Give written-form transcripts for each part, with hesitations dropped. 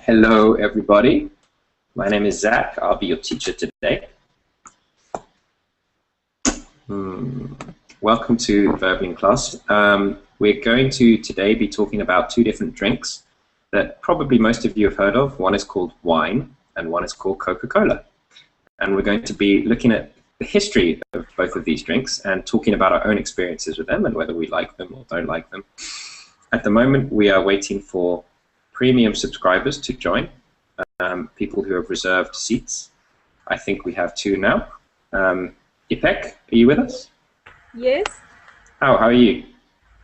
Hello, everybody. My name is Zach. I'll be your teacher today. Welcome to Verbling class. We're going to today be talking about two different drinks that probably most of you have heard of. One is called wine and one is called Coca-Cola. And we're going to be looking at the history of both of these drinks and talking about our own experiences with them and whether we like them or don't like them. At the moment, we are waiting for premium subscribers to join, people who have reserved seats. I think we have two now. Ipek, are you with us? Yes. How are you?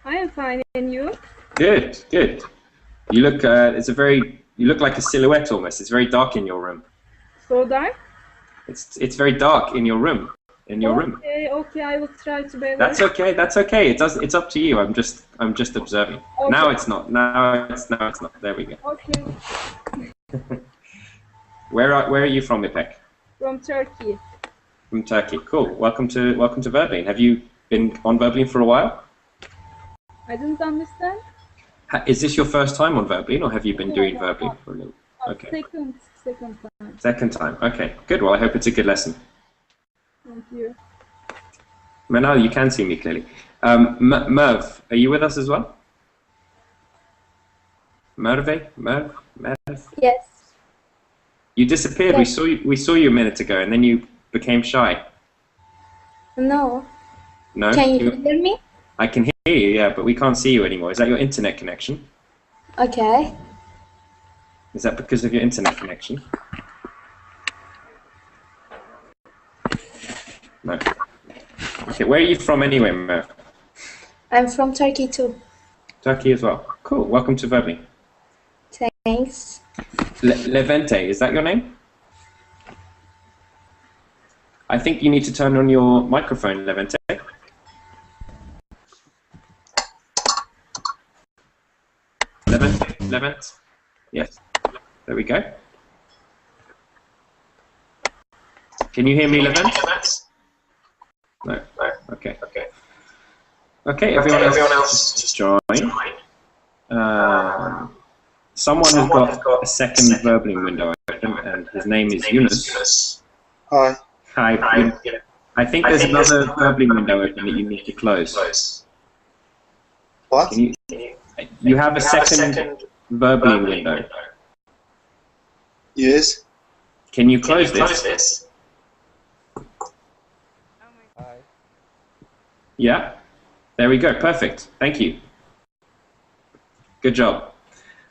I am fine, and you? Good, good. You look, you look like a silhouette almost. It's very dark in your room. So dark? It's very dark in your room. Okay, I will try to be. That's okay. It's up to you. I'm just observing. Okay. Now it's not. Now it's not. There we go. Okay. Where are you from, Ipek? From Turkey. From Turkey. Cool. Welcome to Verbling. Have you been on Verbling for a while? I didn't understand. Is this your first time on Verbling, or have you been doing Verbling for a little? Okay. Second time. Second time. Okay. Good. Well, I hope it's a good lesson. Thank you. Manal, you can see me clearly. Merv, are you with us as well? Merv? Yes. You disappeared. Yes. We saw you a minute ago, and then you became shy. No. No. Can you hear me? I can hear you, yeah, but we can't see you anymore. Is that your internet connection? Okay. Is that because of your internet connection? No. Okay, where are you from anyway, Merv? I'm from Turkey too. Turkey as well. Cool. Welcome to Verbling. Thanks. Levente, is that your name? I think you need to turn on your microphone, Levente. Levent? Yes. There we go. Can you hear me, Levent? No. Okay. Okay, everyone else just join. Someone has got a second Verbling window open, and his name is Yunus. Hi. Hi. I think there's another Verbling window open that you need to close. What? You have a second Verbling window. Yes. Can you close this? Yeah? There we go. Perfect. Thank you. Good job.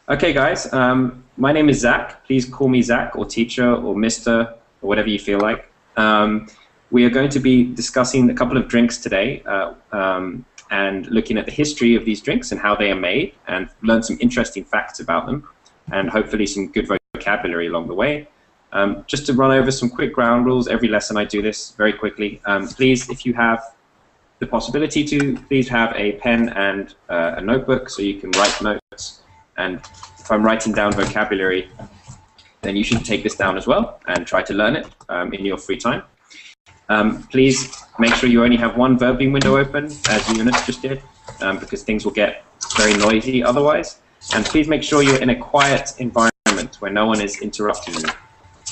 Okay, guys. My name is Zach. Please call me Zach or teacher or Mr. or whatever you feel like. We are going to be discussing a couple of drinks today and looking at the history of these drinks and how they are made and learn some interesting facts about them and hopefully some good vocabulary along the way. Just to run over some quick ground rules. Every lesson I do this very quickly. Please, if you have the possibility to, please have a pen and a notebook so you can write notes. And if I'm writing down vocabulary, then you should take this down as well and try to learn it in your free time. Please make sure you only have one Verbling window open, as Eunice just did, because things will get very noisy otherwise. And please make sure you're in a quiet environment where no one is interrupting you.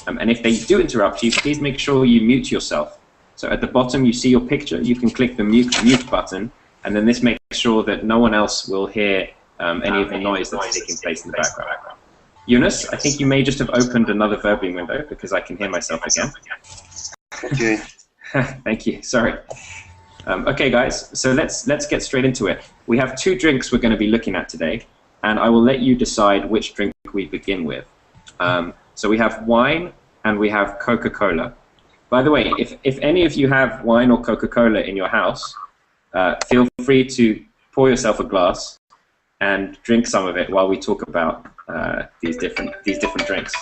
And if they do interrupt you, please make sure you mute yourself. So at the bottom, you see your picture. You can click the mute button, and then this makes sure that no one else will hear any of the noise that's taking place in the background. Eunice, I think you may just have opened another Verbling window because I can hear myself again. Okay. Thank you. Sorry. Okay, guys. So let's get straight into it. We have two drinks we're going to be looking at today, and I will let you decide which drink we begin with. So we have wine and we have Coca-Cola. By the way, if any of you have wine or Coca-Cola in your house, feel free to pour yourself a glass and drink some of it while we talk about these different drinks.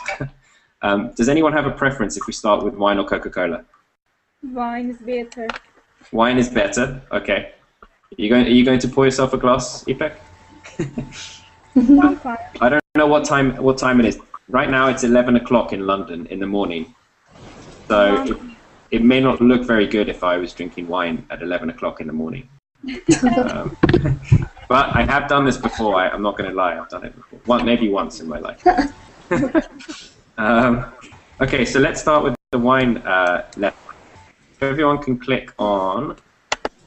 Does anyone have a preference if we start with wine or Coca-Cola? Wine is better. Wine is better. Okay. Are you going to pour yourself a glass, Ipek? Sometimes. I don't know what time it is. Right now it's 11 o'clock in London in the morning. So it may not look very good if I was drinking wine at 11 o'clock in the morning. Um, but I have done this before. I'm not going to lie. I've done it before. Maybe once in my life. Okay, so let's start with the wine lesson. So everyone can click on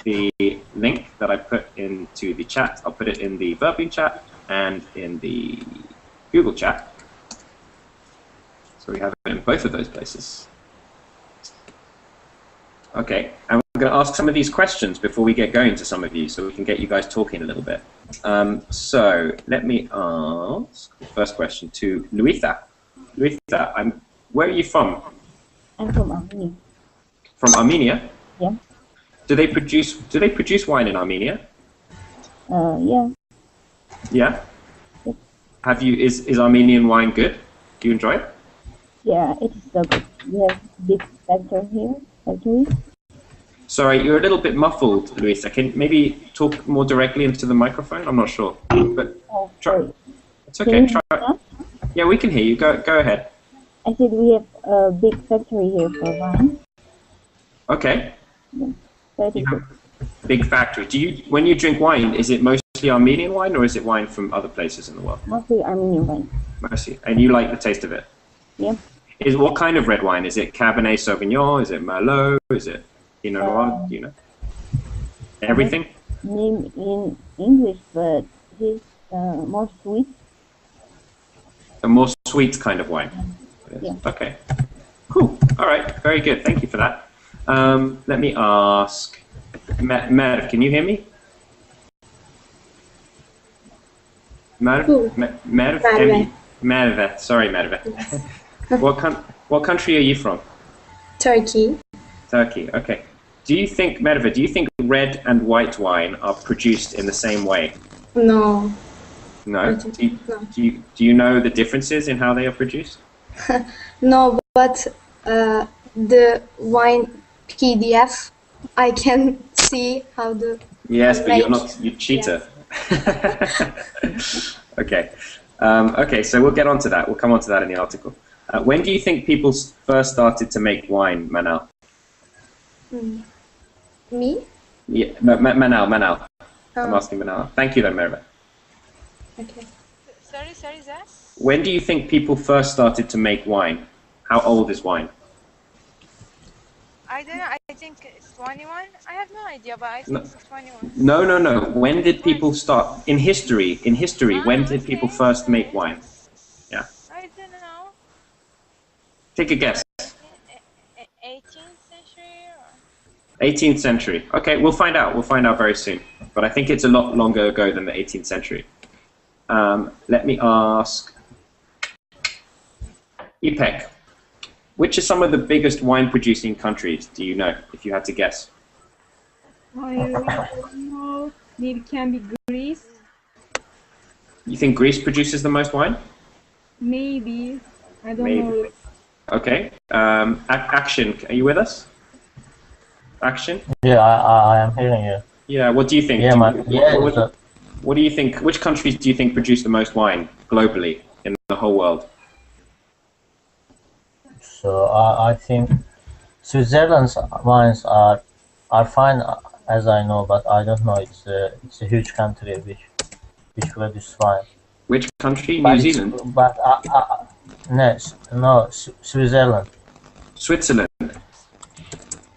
the link that I put into the chat. I'll put it in the Verbing chat and in the Google chat. So we have it in both of those places. Okay, and we're going to ask some of these questions before we get going to some of you, so we can get you guys talking a little bit. So let me ask the first question to Luitha. Luitha, where are you from? I'm from Armenia. From Armenia? Yeah. Do they produce wine in Armenia? Yeah. Yeah. Is Armenian wine good? Do you enjoy it? Yeah, it is so good. We have big factory here. Sorry, you're a little bit muffled, Luisa. Can maybe talk more directly into the microphone? I'm not sure. But Oh, try. sorry. It's okay. Try. Huh? Yeah, we can hear you. Go ahead. I said we have a big factory here for wine. Okay. Yeah. So it is good. Big factory. When you drink wine, is it mostly Armenian wine or is it wine from other places in the world? Mostly Armenian wine. Mostly. And you like the taste of it? Yeah. What kind of red wine? Is it Cabernet Sauvignon? Is it Merlot? Is it Pinot Noir? Do you know? Everything? Name in English, but it's more sweet. A more sweet kind of wine? Yes. Yeah. Okay. Cool. All right. Very good. Thank you for that. Let me ask Merv, can you hear me? Merv? Merve. Merve. Sorry, Merve. What country are you from? Turkey. Turkey. Okay. Do you think red and white wine are produced in the same way? No. No. No. Do you know the differences in how they are produced? No, but the wine PDF, I can see how the. Yes, but you're make- not. You cheater. Okay. Okay. So we'll get onto that. We'll come onto that in the article. When do you think people first started to make wine, Manal? Me? Yeah, Manal. I'm Oh, asking Manal. Thank you, then, Merve. okay. Sorry, Zach. When do you think people first started to make wine? How old is wine? I don't know. I think it's 21. I have no idea, but I think it's 21. No. When did people start? In history, when did people first make wine? Yeah. I don't know. Take a guess. 18th century or 18th century. Okay, we'll find out. We'll find out very soon. But I think it's a lot longer ago than the 18th century. Let me ask Ipek. Which are some of the biggest wine-producing countries? Do you know, if you had to guess? I don't know. Maybe it can be Greece. You think Greece produces the most wine? Maybe. I don't Maybe. know. Okay. Action, are you with us? Action? Yeah, I am hearing you. Yeah. What do you think? Yeah, What do you think? Which countries do you think produce the most wine globally in the whole world? so I think Switzerland's wines are fine as I know, but I don't know. It's a huge country which produces wine. Which country? But New it's- Zealand? But no, Switzerland. Switzerland?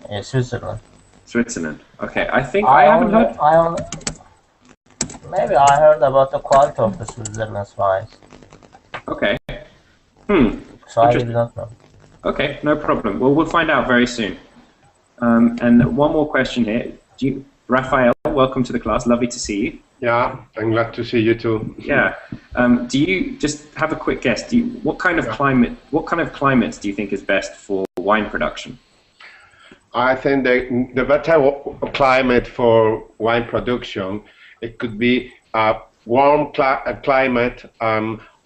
Yeah, Switzerland. Switzerland. Okay. I think I haven't heard. Maybe I heard about the quality of the Switzerland's wines, Okay. so I Interesting. really don't know. Okay, no problem. Well, we'll find out very soon. And one more question here. Raphael, welcome to the class. Lovely to see you. Yeah, I'm glad to see you too. Yeah. Do you just have a quick guess? What kind of climate do you think is best for wine production? I think the better climate for wine production, it could be a warm climate,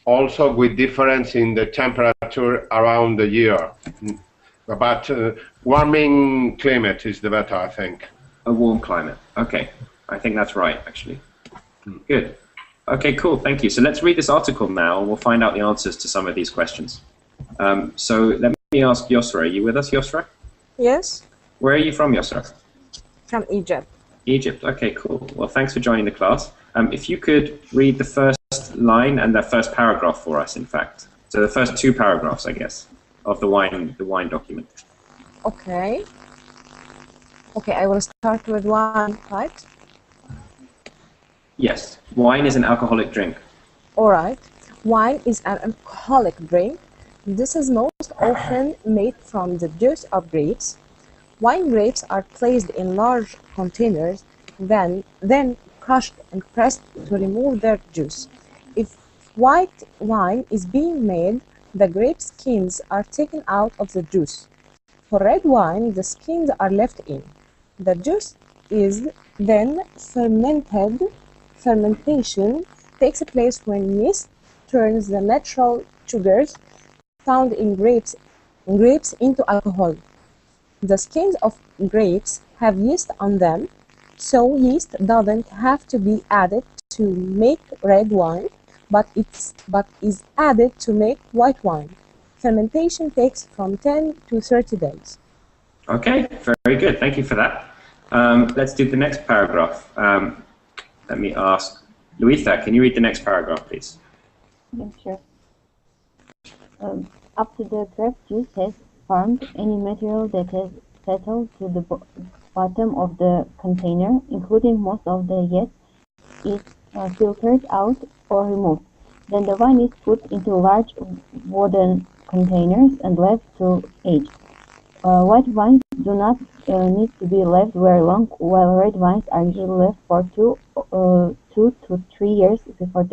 also with difference in the temperature around the year. But warming climate is the better, I think. A warm climate. Okay. I think that's right, actually. Good. Okay, cool. Thank you. So let's read this article now, and we'll find out the answers to some of these questions. So let me ask Yosra. Are you with us, Yosra? Yes, Where are you from, Yosra? from Egypt. Egypt. Okay, cool. Well, thanks for joining the class. If you could read the first line and the first paragraph for us, in fact. So the first two paragraphs, I guess, of the wine document. Okay. Okay, I will start with one, right? Yes. Wine is an alcoholic drink. All right. Wine is an alcoholic drink. This is most often made from the juice of grapes. Wine grapes are placed in large containers, then crushed and pressed to remove their juice. If white wine is being made, the grape skins are taken out of the juice. For red wine, the skins are left in. The juice is then fermented. Fermentation takes place when yeast turns the natural sugars found in grapes into alcohol. The skins of grapes have yeast on them, so yeast doesn't have to be added to make red wine, but is added to make white wine. Fermentation takes from 10 to 30 days. Okay, very good. Thank you for that. Let's do the next paragraph. Let me ask Luisa, can you read the next paragraph, please? Yeah, sure. After the grape juice has formed, any material that has settled to the bottom of the container, including most of the yeast, is filtered out or removed. Then the wine is put into large wooden containers and left to age. White wines do not need to be left very long, while red wines are usually left for 2 to 3 years before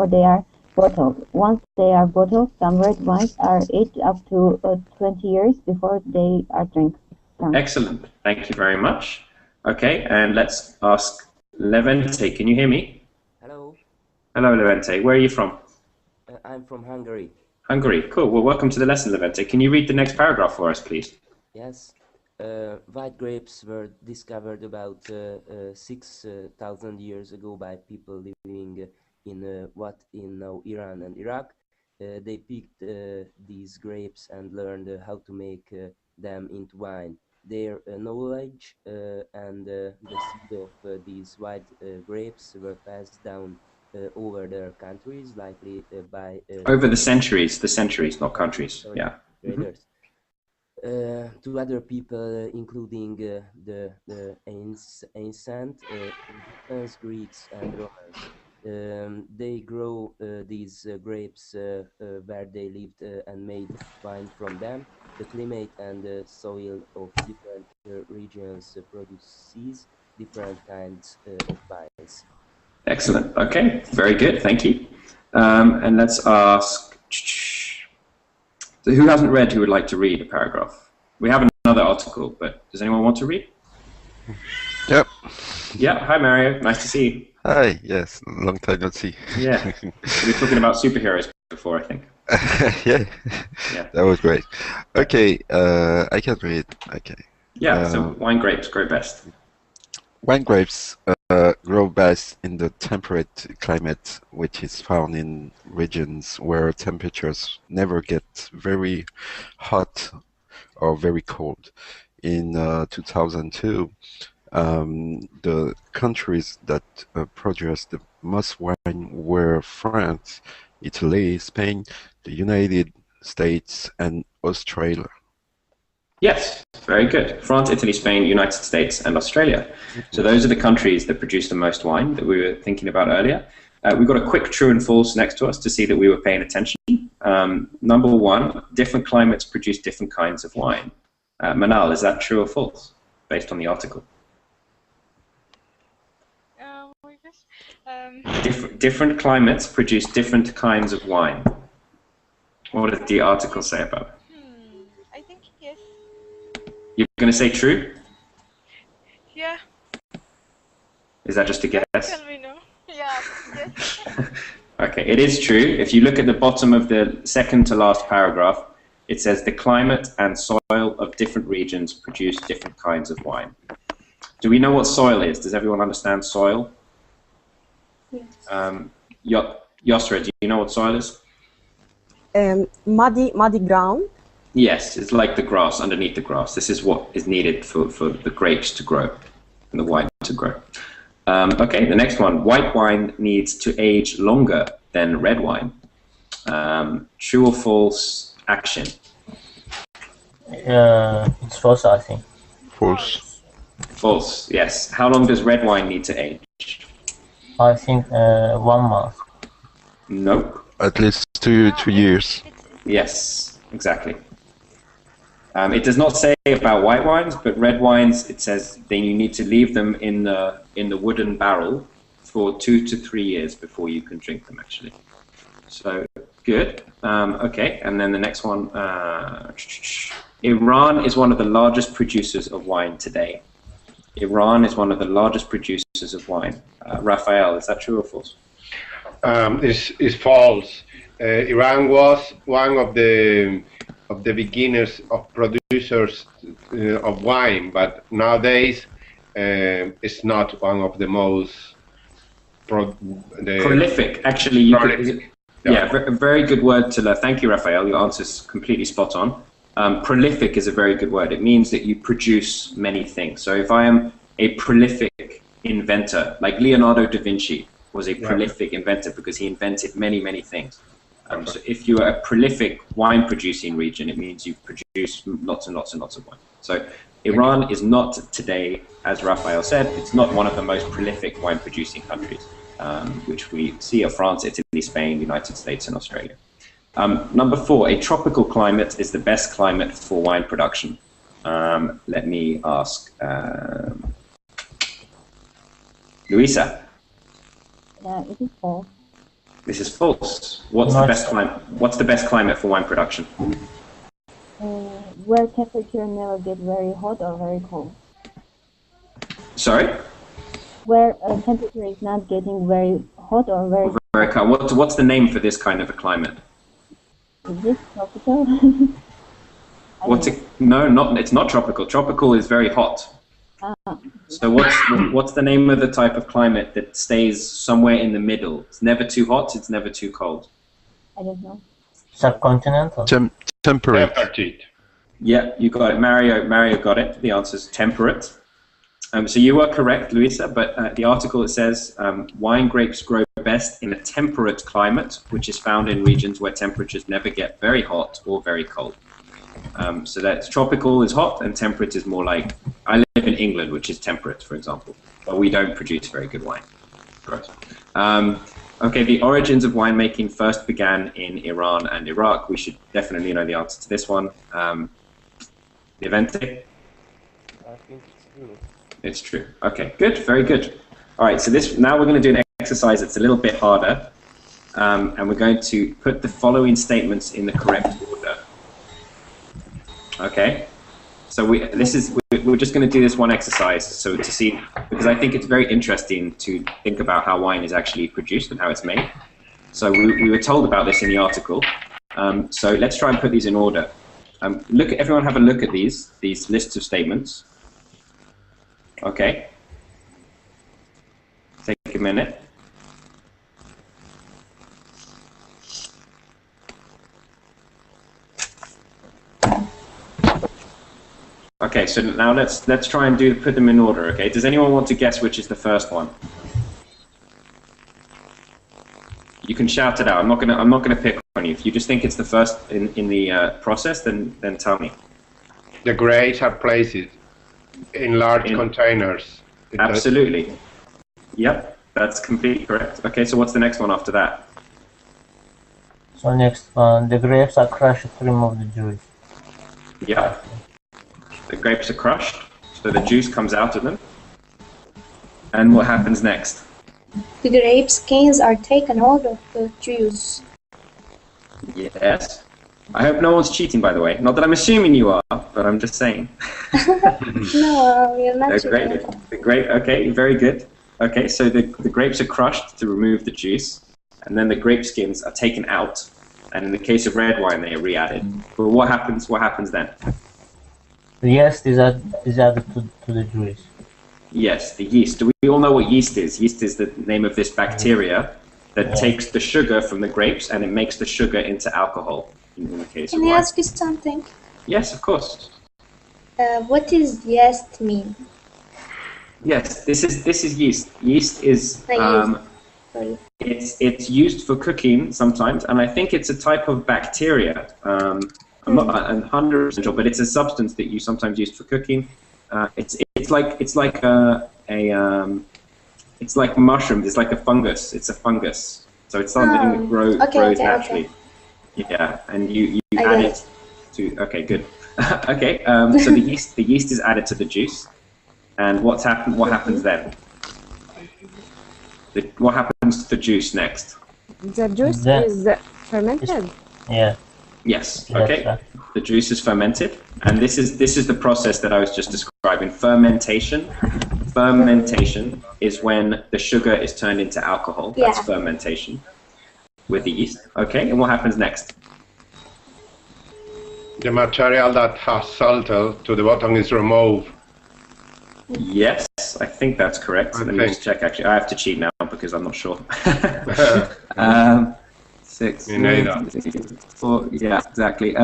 they are bottled. Once they are bottled, some red wines are aged up to 20 years before they are drunk. Excellent. Thank you very much. Okay, and let's ask Levente. Can you hear me? Hello. Hello, Levente. Where are you from? I'm from Hungary. Hungary. Cool. Well, welcome to the lesson, Levente. Can you read the next paragraph for us, please? Yes. White grapes were discovered about 6,000 years ago by people living in what in now Iran and Iraq. They picked these grapes and learned how to make them into wine. Their knowledge and the seed of these white grapes were passed down over their countries, likely by over the centuries, not countries. Yeah. Traders. To other people, including the ancient Egyptians, Greeks, and Romans. They grow these grapes where they lived and made wine from them. The climate and the soil of different regions produces different kinds of wines. Excellent. Okay, very good. Thank you. And let's ask, so who hasn't read who would like to read a paragraph? We have another article, but does anyone want to read? Yep. Yeah. Hi, Mario. Nice to see you. Hi. Yes. Long time no see. Yeah. We were talking about superheroes before, I think. Yeah. Yeah. That was great. Okay. I can read. Okay. Yeah. So wine grapes grow best. Wine grapes grow best in the temperate climate, which is found in regions where temperatures never get very hot or very cold. In 2002, the countries that produced the most wine were France, Italy, Spain, the United States, and Australia. Yes, very good. France, Italy, Spain, United States, and Australia. So those are the countries that produce the most wine that we were thinking about earlier. We've got a quick true and false next to us to see that we were paying attention. Number one, different climates produce different kinds of wine. Manal, is that true or false, based on the article? Different climates produce different kinds of wine. What does the article say about it? I think yes. You're going to say true? Yeah. Is that just a guess? Tell me no. Yeah, yes. Okay, it is true. If you look at the bottom of the second to last paragraph, it says the climate and soil of different regions produce different kinds of wine. Do we know what soil is? Does everyone understand soil? Yosra, do you know what soil is? Muddy ground. Yes, it's like the grass, underneath the grass. This is what is needed for the grapes to grow and the wine to grow. Okay, the next one. White wine needs to age longer than red wine. True or false action? It's false, I think. False. False, yes. How long does red wine need to age? I think 1 month. Nope. At least two years. Yes, exactly. It does not say about white wines, but red wines, it says then you need to leave them in the wooden barrel for 2 to 3 years before you can drink them, actually. So, good. Okay, and then the next one. Iran is one of the largest producers of wine today. Iran is one of the largest producers of wine. Raphael, is that true or false? Is false. Iran was one of the beginners of producers of wine, but nowadays it's not one of the most prolific. Actually, a very good word to learn. Thank you, Raphael. Your answer is completely spot on. Prolific is a very good word. It means that you produce many things. So if I am a prolific inventor, like Leonardo da Vinci was a prolific inventor because he invented many, many things. So if you are a prolific wine producing region, it means you produce lots and lots and lots of wine. So Iran is not today, as Raphael said, it's not one of the most prolific wine producing countries, which we see are France, Italy, Spain, United States, and Australia. Number 4, a tropical climate is the best climate for wine production. Let me ask Luisa. It is false. This is false. What's the best climate? What's the best climate for wine production? Where temperature never get very hot or very cold. Sorry? Where temperature is not getting very hot or very cold. What's the name for this kind of a climate? Is this tropical? No, it's not tropical. Tropical is very hot. So what's the name of the type of climate that stays somewhere in the middle? It's never too hot, it's never too cold. I don't know. Subcontinental? Temperate. Yeah, you got it. Mario got it. The answer is temperate. So you are correct, Luisa, but the article, it says wine grapes grow best in a temperate climate, which is found in regions where temperatures never get very hot or very cold. So that's tropical is hot and temperate is more like, I live in England, which is temperate, for example, but we don't produce very good wine. Gross. Okay, the origins of winemaking first began in Iran and Iraq. We should definitely know the answer to this one. Levante? I think it's true. It's true. Okay, good, very good. All right, so now we're going to do an exercise that's a little bit harder, and we're going to put the following statements in the correct order. Okay, so we're just going to do this one exercise so to see, because I think it's very interesting to think about how wine is actually produced and how it's made. So we were told about this in the article. So let's try and put these in order. Everyone have a look at these lists of statements. Okay. Take a minute. Okay, so now let's try and put them in order. Okay, does anyone want to guess which is the first one? You can shout it out. I'm not gonna pick on you. If you just think it's the first in the process, then tell me. The grapes are placed in large containers. Absolutely. Yep, that's completely correct. Okay, so what's the next one after that? So next one, the grapes are crushed to remove the juice. Yeah. The grapes are crushed, so the juice comes out of them. And what happens next? The grape skins are taken out of the juice. Yes. I hope no one's cheating, by the way. Not that I'm assuming you are, but I'm just saying. No, we're not cheating. Okay, very good. Okay, so the grapes are crushed to remove the juice, and then the grape skins are taken out, and in the case of red wine, they are re-added. But what happens then? The yeast is added to the juice. Yes, the yeast. Do we all know what yeast is? Yeast is the name of this bacteria that takes the sugar from the grapes and it makes the sugar into alcohol. In the case Can of I wine. ask you something? Yes, of course. What does yeast mean? Yes, this is yeast. Yeast is Sorry. it's used for cooking sometimes, and I think it's a type of bacteria. I'm not 100% sure, but it's a substance that you sometimes use for cooking. It's like mushrooms. It's like a fungus. It's a fungus. So it's something that grows naturally. Okay. Yeah, and you add it to. Okay, good. Okay, so the yeast is added to the juice, and what happens then? What happens to the juice next? The juice is fermented. Yeah. Yes. Okay. The juice is fermented, and this is the process that I was just describing. Fermentation. Fermentation is when the sugar is turned into alcohol. That's fermentation with the yeast. Okay, and what happens next? The material that has salted to the bottom is removed. Yes, I think that's correct. Let me just check. Actually, I have to cheat now because I'm not sure. 6, 9, 4. Yeah, exactly.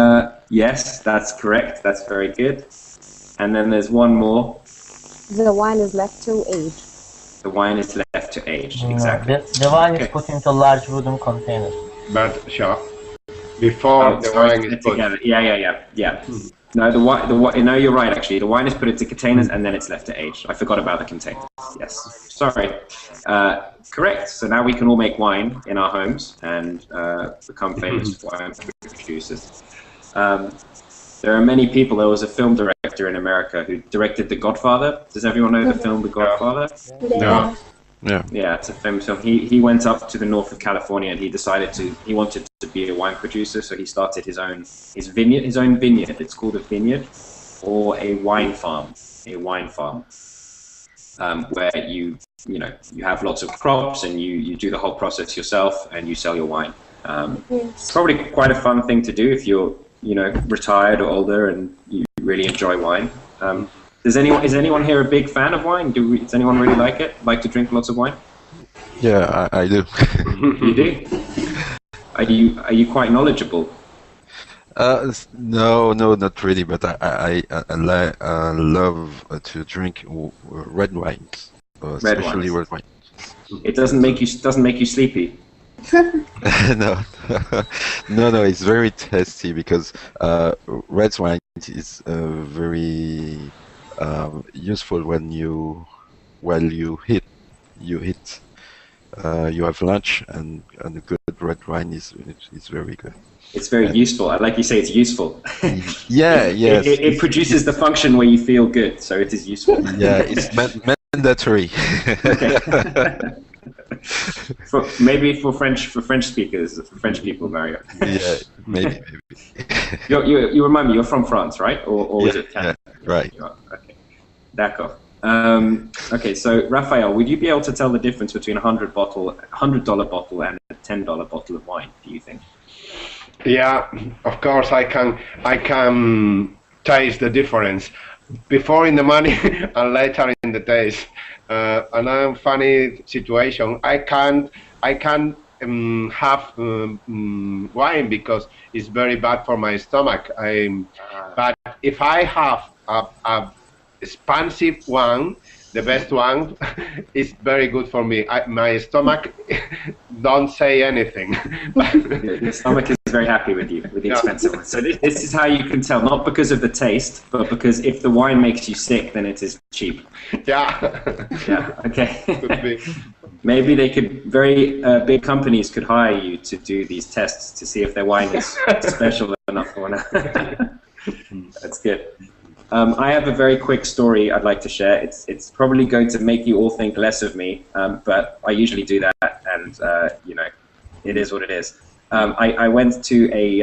Yes, that's correct. That's very good. And then there's one more. The wine is left to age. The wine is left to age. Exactly. The wine is put into large wooden containers. But before the wine is put together. Yeah. No, the wine. No, you're right. Actually, the wine is put into containers and then it's left to age. I forgot about the containers. Yes. Sorry. Correct. So now we can all make wine in our homes and become famous wine producers. There are many people. There was a film director in America who directed The Godfather. Does everyone know the film The Godfather? No. Yeah, it's a famous film. He went up to the north of California and he wanted to be a wine producer, so he started his own vineyard. It's called a vineyard or a wine farm. Where you have lots of crops and you do the whole process yourself and you sell your wine. It's probably quite a fun thing to do if you're retired or older and you really enjoy wine. Is anyone here a big fan of wine? Does anyone really like it? Like to drink lots of wine? Yeah, I do. You do? Are you quite knowledgeable? No, not really. But I love to drink red wines, especially red wine. It doesn't make you sleepy. No, it's very tasty because red wine is very useful when you you have lunch and a good red wine is very good. It's very useful. Like you say, it's useful. Yes. It produces the function where you feel good, so it is useful. Yeah, it's mandatory. Maybe for French speakers, for French people, Mario. Yeah, maybe. You remind me, you're from France, right? Or is it Canada? Yeah, right. Okay, d'accord. Okay, so Raphael, would you be able to tell the difference between a $100 bottle and a $10 bottle of wine? Do you think? Yeah, of course I can taste the difference before in the money and later in the taste. Another funny situation. I can't have wine because it's very bad for my stomach. But if I have a expensive one, the best one, is very good for me. My stomach don't say anything. The stomach is very happy with you, with the expensive one. So this is how you can tell, not because of the taste, but because if the wine makes you sick, then it is cheap. Yeah. Yeah, okay. Could be. Maybe they could, big companies could hire you to do these tests to see if their wine is special enough or not. That's good. I have a very quick story I'd like to share. It's probably going to make you all think less of me, but I usually do that, and it is what it is. I went to a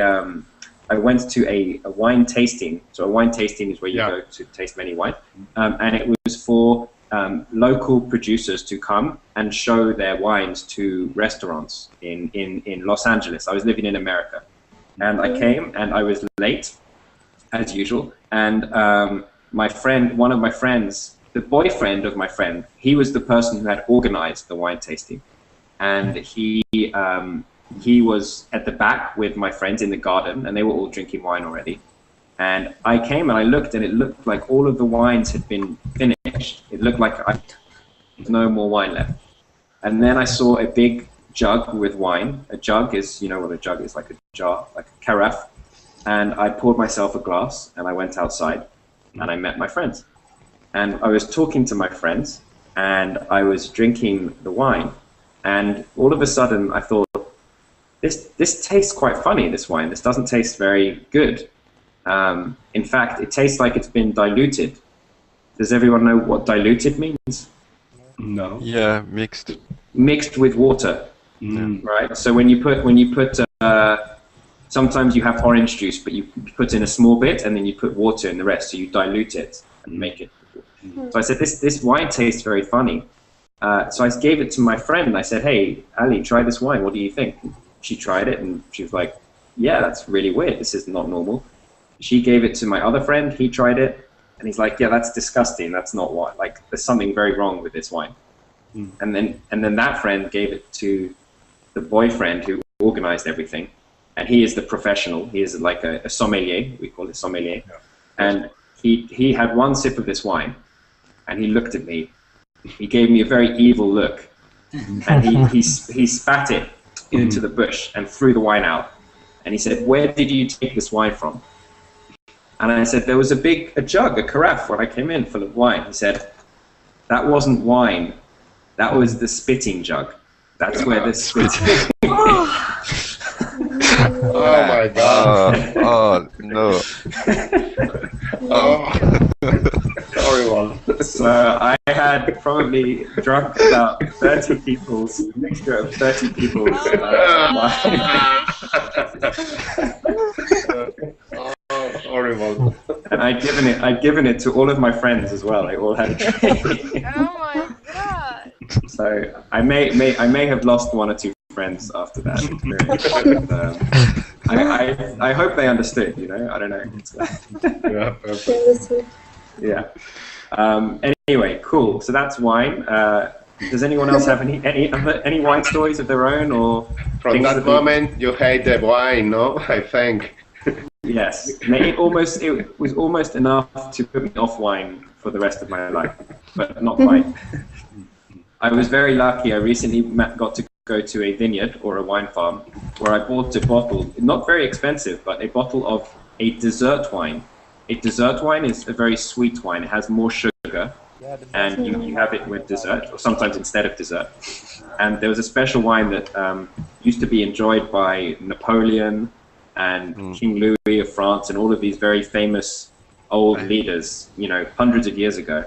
wine tasting. So a wine tasting is where you go to taste many wine, and it was for local producers to come and show their wines to restaurants in Los Angeles. I was living in America, and I came and I was late, as usual, and one of my friends the boyfriend of my friend, he was the person who had organized the wine tasting, and he was at the back with my friends in the garden, and they were all drinking wine already. And I came and I looked, and it looked like all of the wines had been finished. It looked like there was no more wine left. And then I saw a big jug with wine. A jug is, you know what a jug is, like a jar, like a carafe. And I poured myself a glass, and I went outside, and I met my friends. And I was talking to my friends, and I was drinking the wine. And all of a sudden, I thought, this tastes quite funny, this wine. This doesn't taste very good. In fact, it tastes like it's been diluted. Does everyone know what diluted means? No. Yeah, mixed. Mixed with water, right? So when you put sometimes you have orange juice, but you put in a small bit and then you put water in the rest, so you dilute it and make it. So I said, this wine tastes very funny. So I gave it to my friend. I said, hey, Ali, try this wine. What do you think? She tried it and she was like, yeah, that's really weird. This is not normal. She gave it to my other friend. He tried it, and he's like, yeah, that's disgusting. That's not wine. Like, there's something very wrong with this wine. And then that friend gave it to the boyfriend who organized everything, and he is the professional. He is like a sommelier. We call it sommelier. Yeah. And he had one sip of this wine, and he looked at me. He gave me a very evil look, and he spat it into the bush and threw the wine out. And he said, where did you take this wine from? And I said, there was a jug, a carafe, when I came in full of wine. He said, that wasn't wine. That was the spitting jug. That's where the spitting. Oh my God. Oh no. Horrible. So I had probably drunk about 30 people's, a mixture of 30 people's wine. Horrible. And I'd given it to all of my friends as well. They all had a drink. Oh my God. So I may have lost one or two friends after that experience. But, I hope they understood. You know, I don't know. Yeah. Anyway, cool. So that's wine. Does anyone else have any wine stories of their own, or from that moment you hate the wine? No, I think. Yes, it was almost enough to put me off wine for the rest of my life, but not quite. I was very lucky. I recently got to go to a vineyard or a wine farm where I bought a bottle, not very expensive, but a bottle of a dessert wine. A dessert wine is a very sweet wine. It has more sugar, and you have it with dessert, or sometimes instead of dessert. And there was a special wine that used to be enjoyed by Napoleon and King Louis of France and all of these very famous old leaders, you know, hundreds of years ago.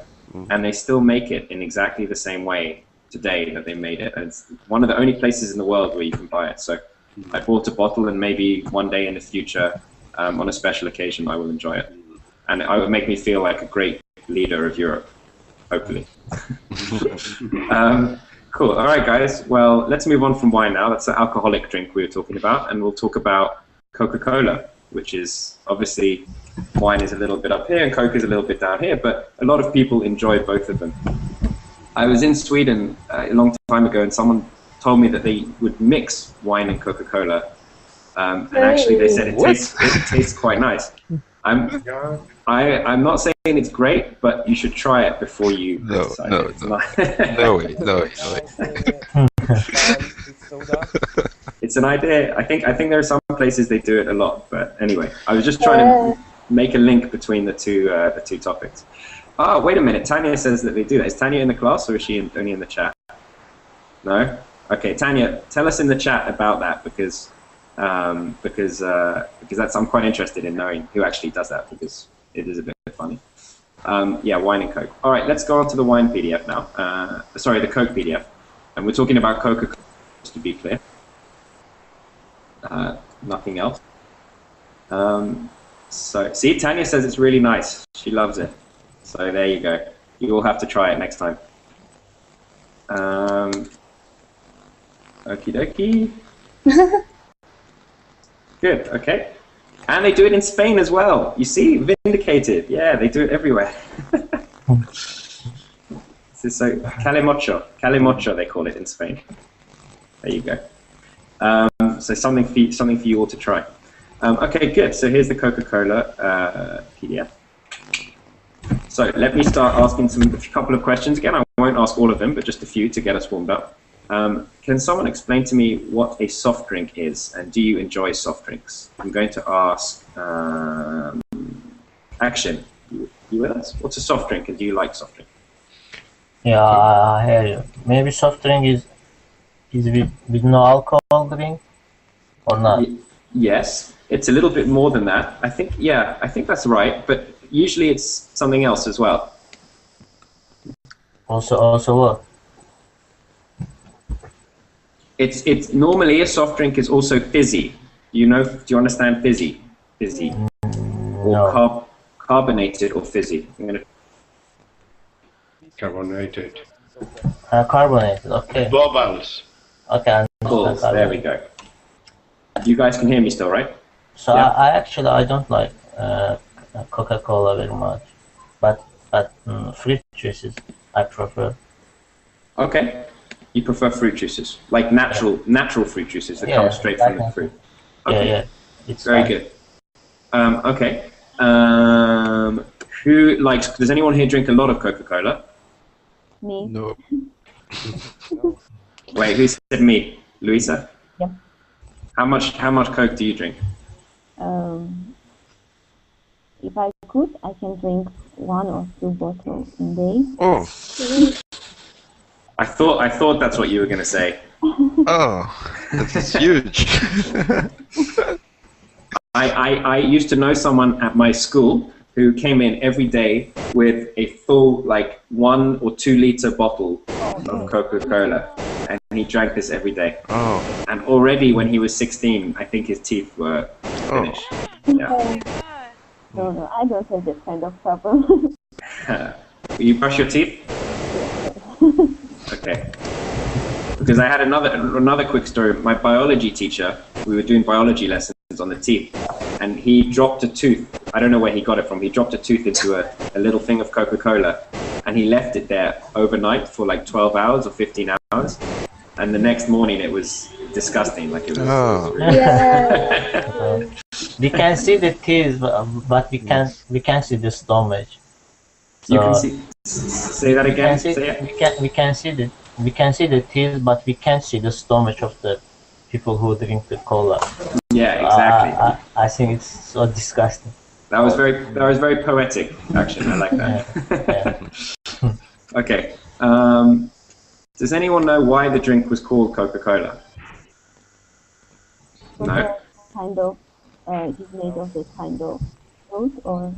And they still make it in exactly the same way today that they made it. And it's one of the only places in the world where you can buy it. So I bought a bottle, and maybe one day in the future, on a special occasion, I will enjoy it. And it would make me feel like a great leader of Europe, hopefully. Cool. All right, guys. Well, let's move on from wine now. That's the alcoholic drink we were talking about. And we'll talk about Coca-Cola, which is obviously, wine is a little bit up here and Coke is a little bit down here, but a lot of people enjoy both of them. I was in Sweden a long time ago, and someone told me that they would mix wine and Coca-Cola, and actually they said it tastes quite nice. I'm not saying it's great, but you should try it before you decide. No way. It's an idea. I think there are some places they do it a lot, but anyway, I was just trying to make a link between the two topics. Oh, wait a minute. Tanya says that they do that. Is Tanya in the class, or is she only in the chat? No? Okay, Tanya, tell us in the chat about that, because that's, I'm quite interested in knowing who actually does that, because it is a bit funny. Yeah, wine and Coke. All right, let's go on to the wine PDF now. Sorry, the Coke PDF. And we're talking about Coca-Cola, just to be clear. Nothing else. So, see, Tanya says it's really nice. She loves it. So there you go. You all have to try it next time. Okie dokie. Good, okay. And they do it in Spain as well. You see, vindicated. Yeah, they do it everywhere. So calimocho they call it in Spain. There you go. So something for you all to try. Okay, good. So here's the Coca-Cola PDF. So let me start asking a couple of questions. Again, I won't ask all of them, but just a few to get us warmed up. Can someone explain to me what a soft drink is, and do you enjoy soft drinks? I'm going to ask Action. You with us? What's a soft drink, and do you like soft drink? Yeah, I hear you. Maybe soft drink is with no alcohol drink, or not? Yes, it's a little bit more than that. I think that's right, but usually it's something else as well. Also what? It's normally a soft drink is also fizzy. Do you understand fizzy? Fizzy. Or No. Carbonated or fizzy. Carbonated. Carbonated, okay. Bubbles. Okay, Bubbles, there we go. You guys can hear me still, right? So yeah. I don't like Coca-Cola very much, but fruit juices I prefer. Okay. You prefer fruit juices, like natural fruit juices that come straight from the fruit. Okay. Yeah. It's very good. Okay. Does anyone here drink a lot of Coca-Cola? Me. No. Wait, who said me? Luisa? Yeah. How much Coke do you drink? If I could, I can drink 1 or 2 bottles a day. Oh. I thought that's what you were going to say. Oh, that is huge. I used to know someone at my school who came in every day with a full 1 or 2 liter bottle of Coca-Cola, and he drank this every day. Oh. And already when he was 16, I think his teeth were finished. Yeah. No, I don't have that kind of problem. You brush your teeth? Okay. Because I had another quick story. My biology teacher, we were doing biology lessons on the teeth, and he dropped a tooth. I don't know where he got it from. He dropped a tooth into a little thing of Coca-Cola, and he left it there overnight for 12 hours or 15 hours. And the next morning it was disgusting. It was. Oh. Yeah. We can see the teeth, but we can't see the stomach. So you can see. Say that again. We can see the teeth, but we can't see the stomach of the people who drink the cola. Yeah, exactly. I think it's so disgusting. That was very poetic, actually. I like that. Yeah. Okay. Does anyone know why the drink was called Coca-Cola? No. Kind of. It is made of this kind of fruit, or.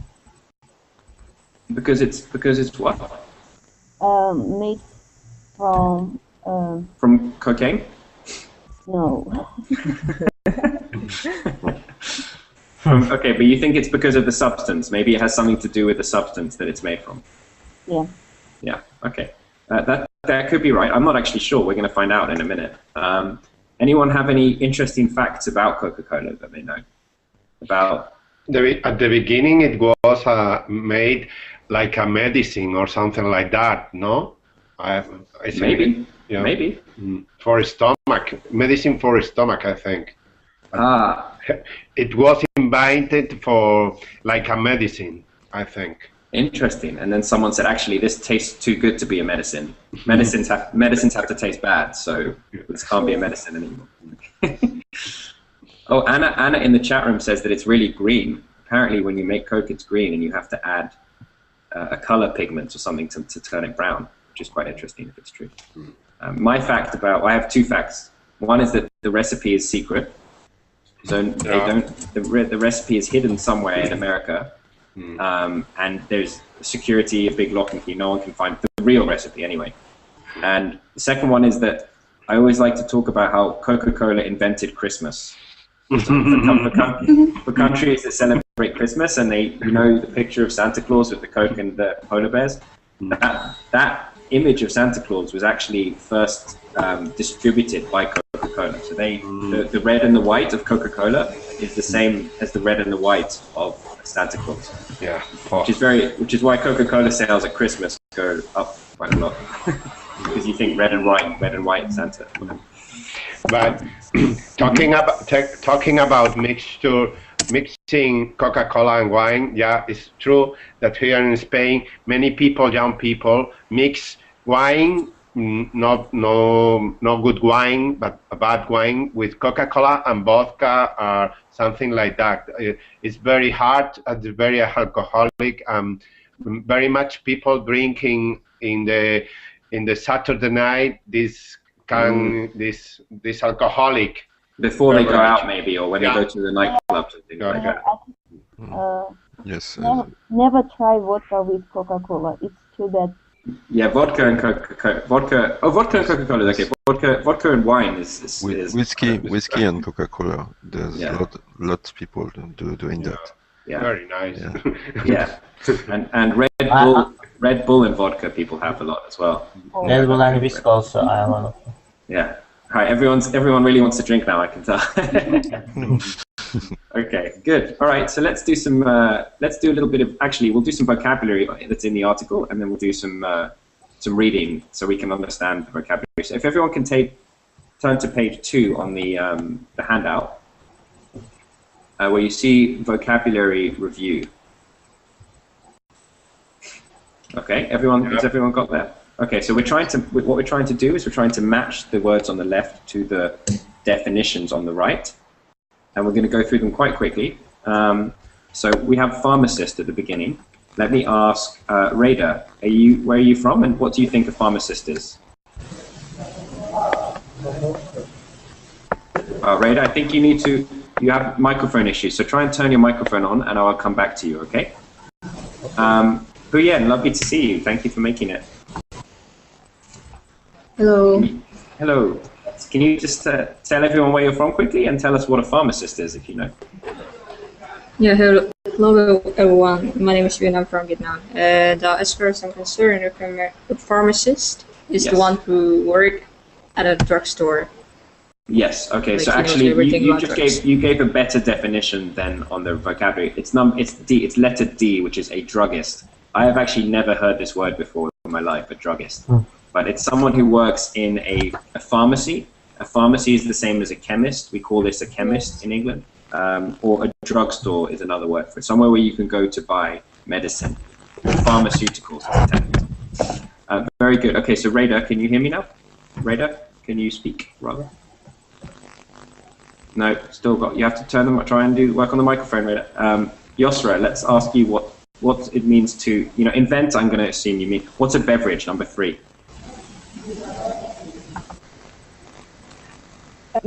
Because it's what? Made from. From cocaine? No. Okay, but you think it's because of the substance? Maybe it has something to do with the substance that it's made from. Yeah. Yeah. Okay. That could be right. I'm not actually sure. We're going to find out in a minute. Anyone have any interesting facts about Coca-Cola that they know? About at the beginning, it was made like a medicine or something like that. No. I think maybe. Yeah. Maybe. For stomach, medicine for stomach, I think. Ah. It was invented for like a medicine, I think. Interesting. And then someone said, actually, this tastes too good to be a medicine. Medicines have to taste bad, so this can't be a medicine anymore. Oh, Anna in the chat room says that it's really green. Apparently, when you make Coke, it's green, and you have to add a color pigment or something to turn it brown, which is quite interesting if it's true. My fact I have 2 facts. One is that the recipe is secret. So the recipe is hidden somewhere in America, and there's security, a big lock and key. No one can find the real recipe anyway. And the second one is that I always like to talk about how Coca-Cola invented Christmas. For countries that celebrate Christmas, and the picture of Santa Claus with the Coke and the polar bears, that image of Santa Claus was actually first distributed by Coca-Cola. So the red and the white of Coca-Cola is the same as the red and the white of Santa Claus. Yeah. Which is why Coca-Cola sales at Christmas go up quite a lot because you think red and white Santa. But talking about mixing Coca-Cola and wine, yeah, it's true that here in Spain, many people, young people, mix wine, not good wine, but a bad wine with Coca-Cola and vodka or something like that. It's very hard, it's very alcoholic. Very much people drinking in the Saturday night this alcoholic before they go beverage. out, maybe, or when they go to the nightclubs and things like that. Yes. Never try vodka with Coca-Cola. It's too bad. Yeah, vodka and Coca-Cola. Vodka and Coca-Cola is okay. Vodka and wine is whiskey and Coca-Cola. There's lot of people doing that. Yeah. Very nice. Yeah. And Red Bull and vodka people have a lot as well. Red Bull and whiskey also, I am one of them. Yeah. Hi, everyone really wants to drink now, I can tell. Okay, good. All right, so let's do a little bit of, actually, we'll do some vocabulary that's in the article, and then we'll do some reading so we can understand the vocabulary. So if everyone can turn to page 2 on the handout, where you see vocabulary review. Okay, has everyone got that? Okay, so what we're trying to do is we're trying to match the words on the left to the definitions on the right, and we're going to go through them quite quickly. So we have pharmacist at the beginning. Let me ask Rada, where are you from, and what do you think a pharmacist is? Rada, I think you have microphone issues, so try and turn your microphone on, and I'll come back to you, okay? Huyen, lovely to see you. Thank you for making it. Hello. Hello. Can you just tell everyone where you're from quickly and tell us what a pharmacist is, if you know? Yeah, hello everyone. My name is Huyen. I'm from Vietnam. As far as I'm concerned, a pharmacist is the one who works at a drugstore. Yes. Okay. Like, so actually, you gave a better definition than on the vocabulary. It's D. It's letter D, which is a druggist. I have actually never heard this word before in my life, a druggist. But it's someone who works in a pharmacy. A pharmacy is the same as a chemist. We call this a chemist in England. Or a drugstore is another word for it. Somewhere where you can go to buy medicine. Pharmaceuticals is the technical. Very good. Okay, so Rada, can you hear me now? Rada, can you speak, rather? No, still got. You have to try and work on the microphone, Rada. Yosra, let's ask you what it means to, invent. I'm going to assume you mean. What's a beverage? Number 3.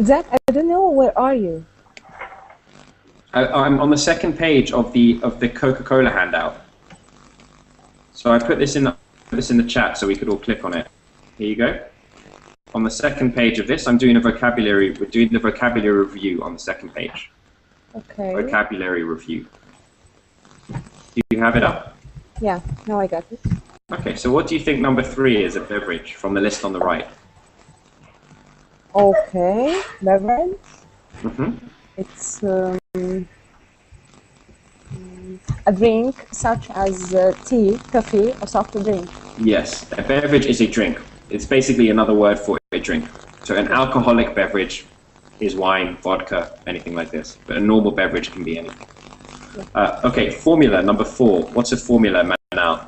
Zach, I don't know. Where are you? I'm on the second page of the Coca-Cola handout. So I put this in the chat so we could all click on it. Here you go. On the second page of this, we're doing the vocabulary review on the second page. Okay. Vocabulary review. Do you have it up? Yeah, now I got it. Okay, so what do you think number 3 is, a beverage, from the list on the right? Okay, beverage. It's a drink such as tea, coffee, or soft drink. Yes, a beverage is a drink. It's basically another word for a drink. So an alcoholic beverage is wine, vodka, anything like this. But a normal beverage can be anything. Okay, formula, number 4. What's a formula, Manal?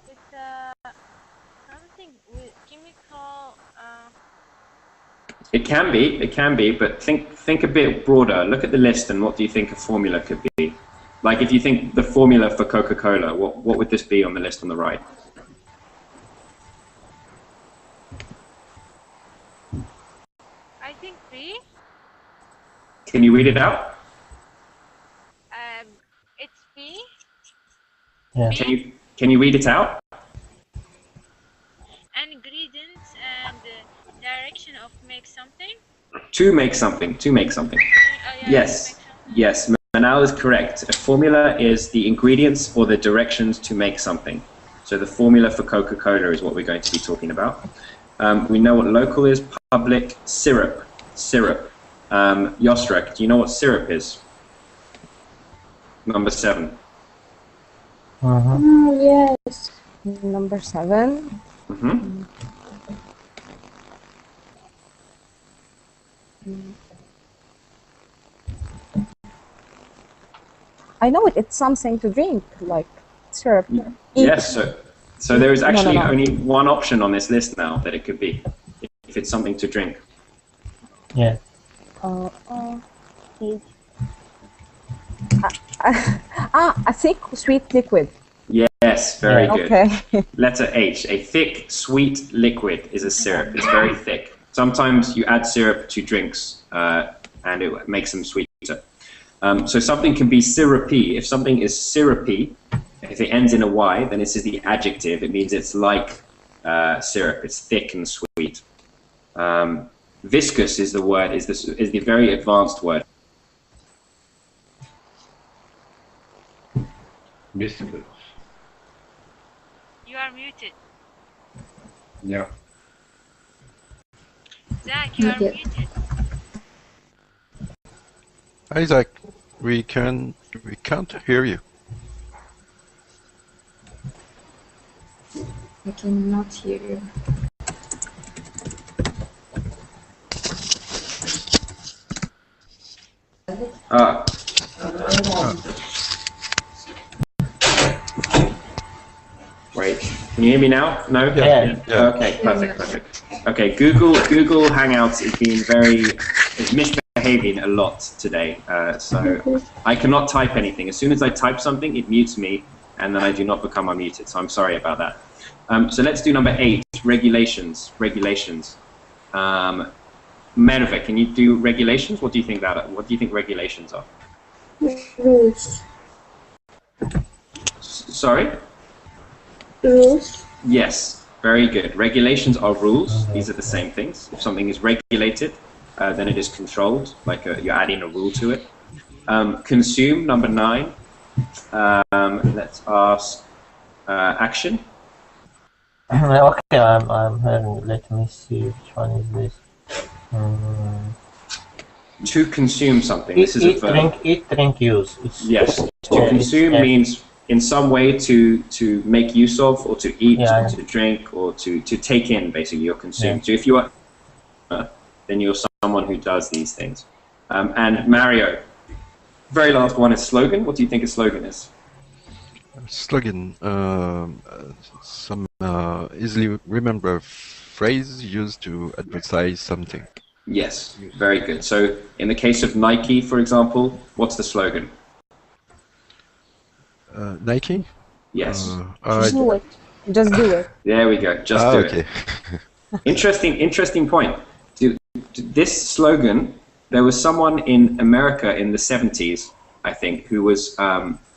It's something with chemical. It can be, but think a bit broader. Look at the list and what do you think a formula could be? Like if you think the formula for Coca-Cola, what would this be on the list on the right? I think B. Can you read it out? It's B. Yeah. Can you read it out? Ingredients and direction of make something. To make something. Yes. Yes. Manal is correct. A formula is the ingredients or the directions to make something. So the formula for Coca-Cola is what we're going to be talking about. We know what local is, public, syrup. Yostrek, do you know what syrup is? Number 7. Yes. Number 7. I know it. It's something to drink, like syrup. Yes. So there is actually No. only one option on this list now that it could be, if it's something to drink. Yeah. A thick, sweet liquid. Yes, very good. Okay. Letter H. A thick, sweet liquid is a syrup. It's very thick. Sometimes you add syrup to drinks, and it makes them sweeter. So something can be syrupy. If something is syrupy, if it ends in a Y, then this is the adjective. It means it's like syrup. It's thick and sweet. Viscous is the word. Is the very advanced word. Viscous. You are muted. Yeah. Zach, you are muted. Isaac, we can't hear you. I cannot hear you. Wait, can you hear me now? No? Yeah. Okay, perfect. Okay, Google Hangouts is misbehaving a lot today, so I cannot type anything. As soon as I type something, it mutes me, and then I do not become unmuted, so I'm sorry about that. So let's do number 8, regulations. Merve, can you do regulations? What do you think regulations are? Rules. Sorry? Rules. Yes, very good. Regulations are rules. These are the same things. If something is regulated, then it is controlled, like you're adding a rule to it. Consume, number 9. Let's ask action. Okay, I'm hearing. Let me see which one is this. To consume something. This is a verb. Eat, drink, use. Yes. To consume means in some way to make use of, or to eat, or to drink, or to take in, basically, you're consumed. Yeah. So if you are, then you're someone who does these things. And Mario, very last one is slogan. What do you think a slogan is? Slogan, some easily remember phrase used to advertise something. Yes, very good. So in the case of Nike, for example, what's the slogan? Nike? Yes. Just do it. Just do it. There we go. Just do it. Interesting point. This slogan, there was someone in America in the 70s, I think, who was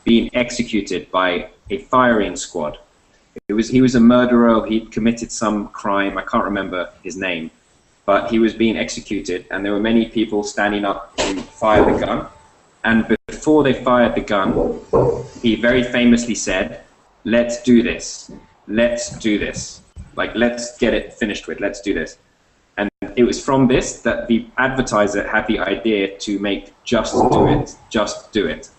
being executed by a firing squad. He was a murderer. He'd committed some crime. I can't remember his name, but he was being executed, and there were many people standing up to fire the gun. And before they fired the gun, he very famously said, "Let's do this. Let's do this. Like, let's get it finished with. Let's do this." And it was from this that the advertiser had the idea to make "Just do it, just do it."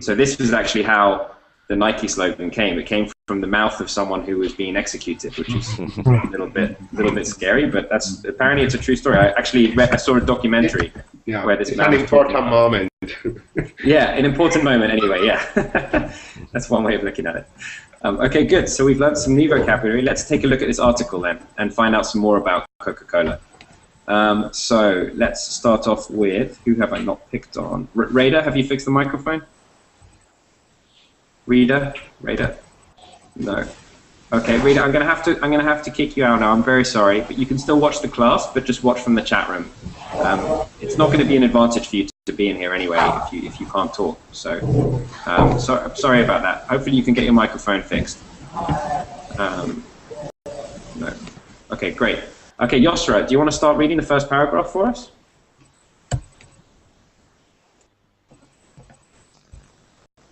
So this was actually how the Nike slogan came. It came from the mouth of someone who was being executed, which is a little bit scary, but that's apparently it's a true story. I saw a documentary where this man an important moment. Yeah, an important moment anyway, yeah. That's one way of looking at it. Okay, good. So we've learned some new vocabulary. Let's take a look at this article then and find out some more about Coca-Cola. So let's start off with, who have I not picked on? Rada, have you fixed the microphone? Rada? No. Okay, Rita, I'm gonna have to kick you out now. I'm very sorry, but you can still watch the class, but just watch from the chat room. It's not going to be an advantage for you to be in here anyway if you can't talk. So, I'm sorry about that. Hopefully, you can get your microphone fixed. No. Okay, great. Okay, Yosra, do you want to start reading the first paragraph for us?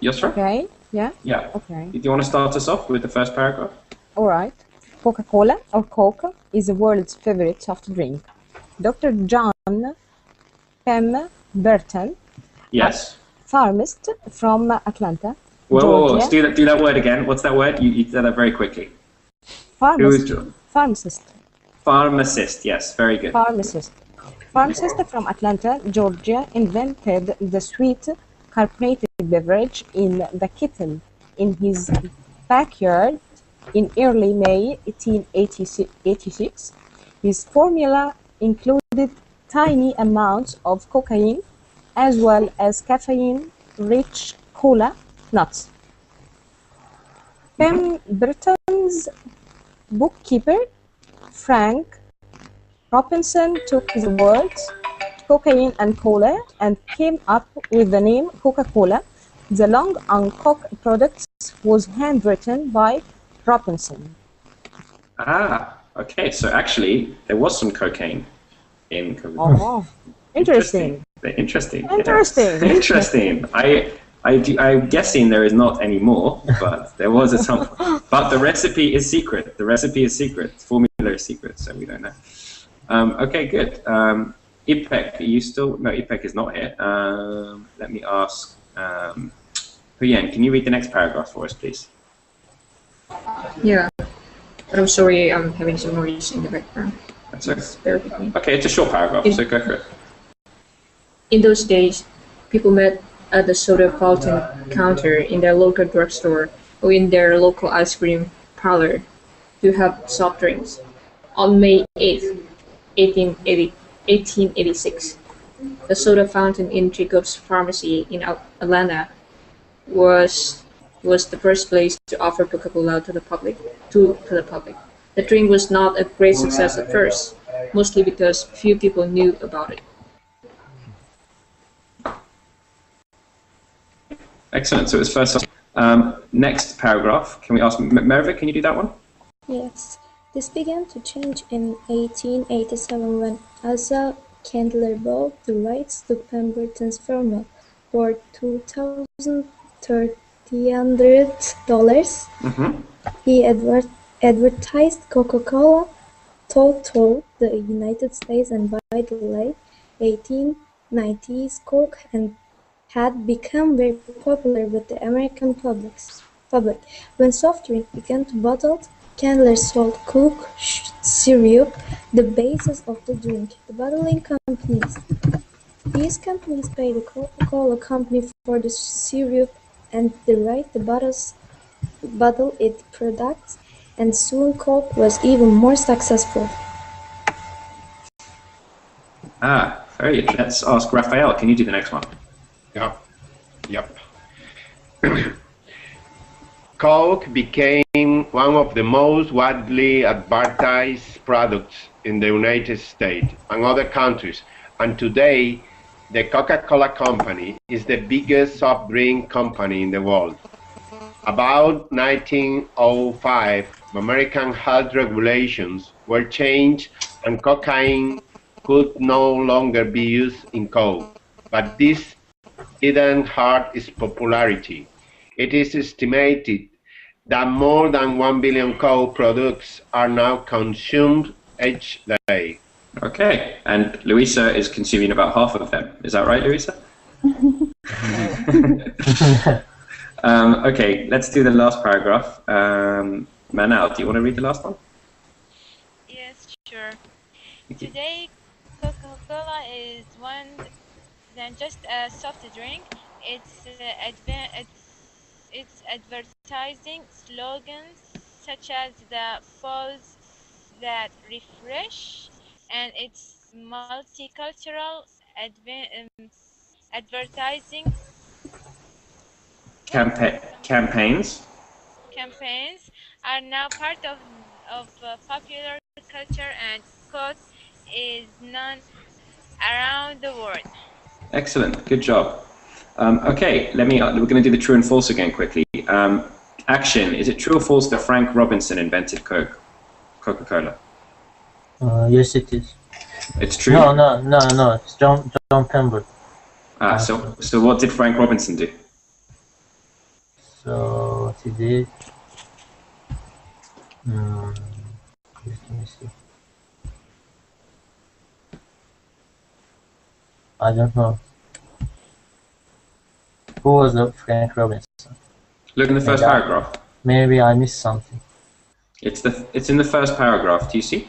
Yosra? Okay. Yeah? Yeah. Okay. Do you want to start us off with the first paragraph? All right. Coca-Cola, or Coca, is the world's favorite soft drink. Dr. John Burton, Yes. pharmacist from Atlanta, Whoa, Georgia. do that word again. What's that word? You said that very quickly. Pharmacist. Pharmacist, yes, very good. Pharmacist from Atlanta, Georgia, invented the sweet carbonated beverage in the kettle in his backyard in early May 1886. His formula included tiny amounts of cocaine as well as caffeine-rich cola nuts. Pemberton's bookkeeper, Frank Robinson, took the words cocaine and cola and came up with the name Coca-Cola. The long on Coke products was handwritten by Robinson. Ah, okay. So actually, there was some cocaine in Coca-Cola. Oh, interesting. Interesting. Interesting. Yes. Interesting. I'm guessing there is not any more, but there was at some point. But the recipe is secret. The recipe is secret. The formula is secret, so we don't know. Okay, good. Ipek, are you still? No, Ipek is not here. Let me ask. Huyen, can you read the next paragraph for us, please? Yeah, but I'm sorry, I'm having some noise in the background. That's okay. Bear with me. Okay, it's a short paragraph, so go for it. In those days, people met at the soda fountain counter in their local drugstore or in their local ice cream parlor to have soft drinks. On May 8th, 1886, the soda fountain in Jacob's Pharmacy in Atlanta was the first place to offer Coca-Cola to the public. The drink was not a great success at first, mostly because few people knew about it. Excellent. So it was first. Next paragraph. Can we ask Merve? Can you do that one? Yes. This began to change in 1887 when Asa Candler bought the rights to Pemberton's formula for $2,300. He advertised Coca-Cola throughout the United States, and by the late 1890s, Coke had become very popular with the American public. When soft drink began to bottle, Candler sold Coke syrup, the basis of the drink, to bottling companies. These companies paid the Coca-Cola company for the syrup and the right to bottle its products, and soon Coke was even more successful. Ah, very interesting. Let's ask Raphael. Can you do the next one? Yeah. Yep. Coke became one of the most widely advertised products in the United States and other countries, and today the Coca-Cola company is the biggest soft drink company in the world. About 1905, American health regulations were changed and cocaine could no longer be used in Coke, but this didn't hurt its popularity. It is estimated that more than 1 billion Coke products are now consumed each day. Okay, and Louisa is consuming about half of them. Is that right, Louisa? Okay, let's do the last paragraph. Manal, do you want to read the last one? Yes, sure. Today, Coca-Cola is more than just a soft drink. Its advertising slogans, such as the "Fuzz that refresh," and its multicultural advertising Campaigns. are now part of popular culture, and Coke is known around the world. Excellent, good job. Okay, we're going to do the true and false again quickly. Action, is it true or false that Frank Robinson invented Coca-Cola? Yes, it is. It's true? No, it's John Pemberton. So what did Frank Robinson do? So what he did, let me see. I don't know. Who was the Frank Robinson? Look in the first paragraph. Maybe I missed something. It's in the first paragraph. Do you see?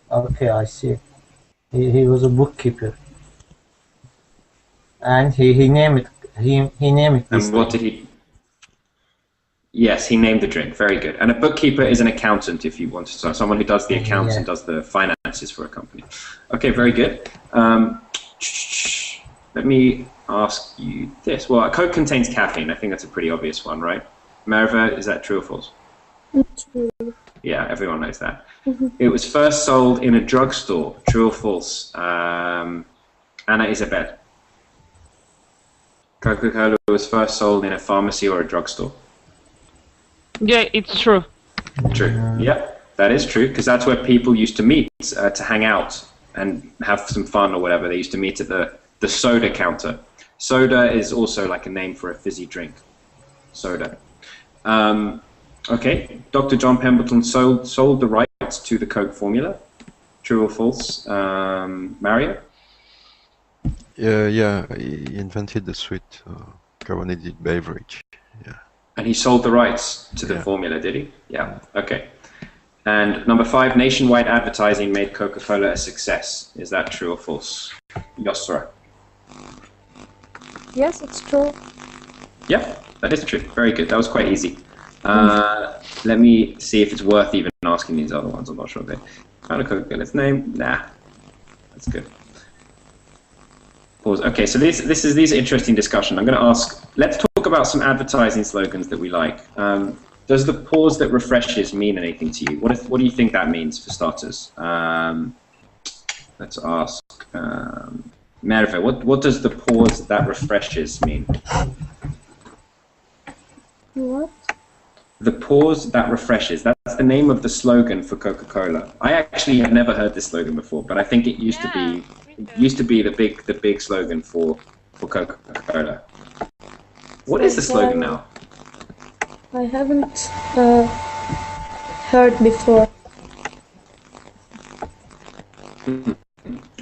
Okay, I see. He was a bookkeeper, and he named it. He named it. And what did he? Yes, he named the drink. Very good. And a bookkeeper is an accountant, if you want to. So someone who does the accounts and does the finances for a company. Okay, very good. Let me ask you this. Well, Coke contains caffeine. I think that's a pretty obvious one, right? Mariva, is that true or false? True. Yeah, everyone knows that. It was first sold in a drugstore. True or false? Anna Isabel. Coca-Cola was first sold in a pharmacy or a drugstore. Yeah, it's true. True. Yeah, that is true, because that's where people used to meet to hang out and have some fun or whatever. They used to meet at the soda counter. Soda is also like a name for a fizzy drink. Soda. Okay, Dr. John Pemberton sold the rights to the Coke formula. True or false? Mario? Yeah, he invented the sweet carbonated beverage. Yeah. And he sold the rights to the formula, did he? Yeah, okay. And number 5, nationwide advertising made Coca-Cola a success. Is that true or false? Yosra? Yes, it's true. Yeah, that is true. Very good. That was quite easy. Let me see if it's worth even asking these other ones. I'm not sure. Okay. Found a Coca-Cola's name? Nah. That's good. Pause. Okay, so these are interesting discussion. I'm going to ask, let's talk about some advertising slogans that we like. Does the pause that refreshes mean anything to you? What do you think that means for starters? Let's ask Merve, what does the pause that refreshes mean? What? The pause that refreshes. That's the name of the slogan for Coca-Cola. I actually have never heard this slogan before, but I think it used to be the big slogan for Coca-Cola. What is the slogan now? I haven't heard before.